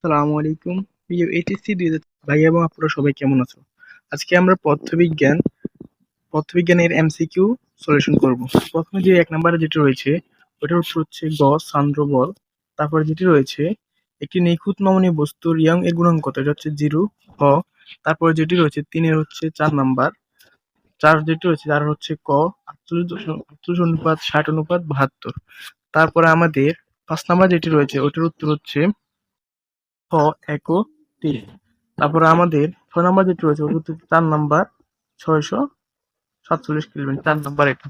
আসসালামু আলাইকুম। প্রিয় এইচএসসি 2000 ভাই এবং আপনারা সবাই কেমন আছো? আজকে আমরা পদার্থবিজ্ঞানের এমসিকিউ সলিউশন করব। প্রথমে যে 1 নম্বরে যেটি রয়েছে ওটার উত্তর হচ্ছে গ সান্দ্র বল। তারপরে যেটি রয়েছে একটি নিখুঁত নমনীয় বস্তুর ইয়ং এর গুণাঙ্ক কত? এটা হচ্ছে 0 হ। তারপরে যেটি রয়েছে 3 এর হচ্ছে 4 নাম্বার। 4 যেটি রয়েছে তার হচ্ছে ক 48 অনুপাত 60 অনুপাত 72। তারপরে আমাদের 5 নাম্বার যেটি রয়েছে ওটার উত্তর হচ্ছে খ এক ও 3। তারপরে আমাদের 6 নাম্বার যেটি রয়েছে ওটা হচ্ছে 4 নাম্বার 647 কেলভিন, 4 নাম্বার এটা।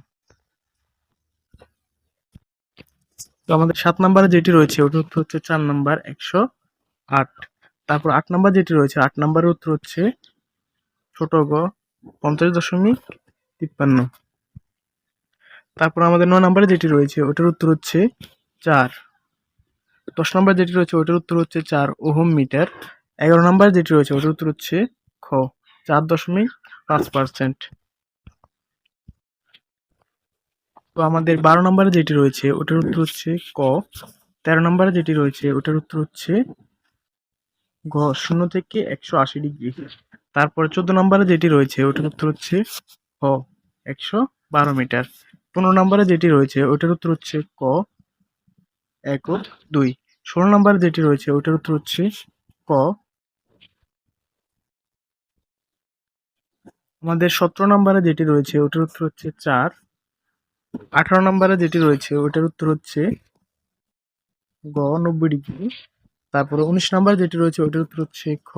তো আমাদের 7 নাম্বারে যেটি রয়েছে ওটার উত্তর হচ্ছে 4 নাম্বার 108। তারপর 8 নাম্বার যেটি রয়েছে 8 নাম্বারের উত্তর হচ্ছে ছোট গ 50.53। তারপর আমাদের 9 নাম্বারে যেটি রয়েছে ওটার উত্তর হচ্ছে 4। 10 নাম্বার যেটি রয়েছে ওটার উত্তর হচ্ছে 4 ওহম মিটার। 11 নাম্বার যেটি রয়েছে ওটার উত্তর হচ্ছে খ 4.5%। তো আমাদের 12 নম্বরে যেটি রয়েছে ওটার উত্তর হচ্ছে ক। 13 নম্বরে যেটি রয়েছে ওটার উত্তর হচ্ছে ঘ 0 থেকে 180 ডিগ্রি। তারপরে 14 নম্বরে যেটি রয়েছে ওটার উত্তর হচ্ছে খ 112 মিটার। 15 নম্বরে যেটি রয়েছে ওটার উত্তর হচ্ছে ক 1 ও 2। 16 নম্বরে যেটি রয়েছে ওটার উত্তর হচ্ছে ক। আমাদের 17 নম্বরে যেটি রয়েছে ওটার উত্তর হচ্ছে 4। 18 নম্বরে যেটি রয়েছে ওটার উত্তর হচ্ছে গ 90 ডিগ্রি। তারপরে 19 নাম্বার যেটি রয়েছে ওটার উত্তর হচ্ছে খ।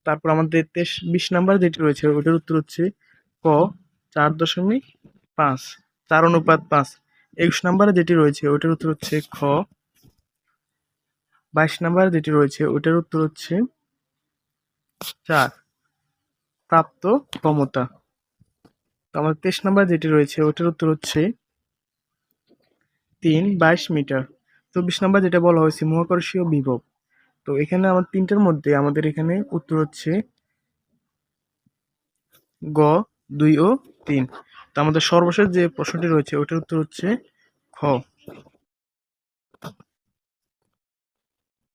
তারপর আমাদের 20 নাম্বার যেটি রয়েছে ওটার উত্তর হচ্ছে ক 4.5, 4:5। 21 নাম্বারে যেটি রয়েছে ওটার উত্তর হচ্ছে খ। 22 নাম্বারে যেটি রয়েছে ওটার উত্তর হচ্ছে 4 প্রাপ্ত ক্ষমতা। তো আমাদের 23 নাম্বার যেটি রয়েছে ওটার উত্তর হচ্ছে 3/22 মিটার। 24 নাম্বার যেটা বলা হয়েছে মহাকর্ষীয় বিভব। তো এখানে আমার তিনটার মধ্যে আমাদের এখানে উত্তর হচ্ছে গ 2 ও 3। তো আমাদের সর্বশেষ যে প্রশ্নটি রয়েছে ওটার উত্তর হচ্ছে খ।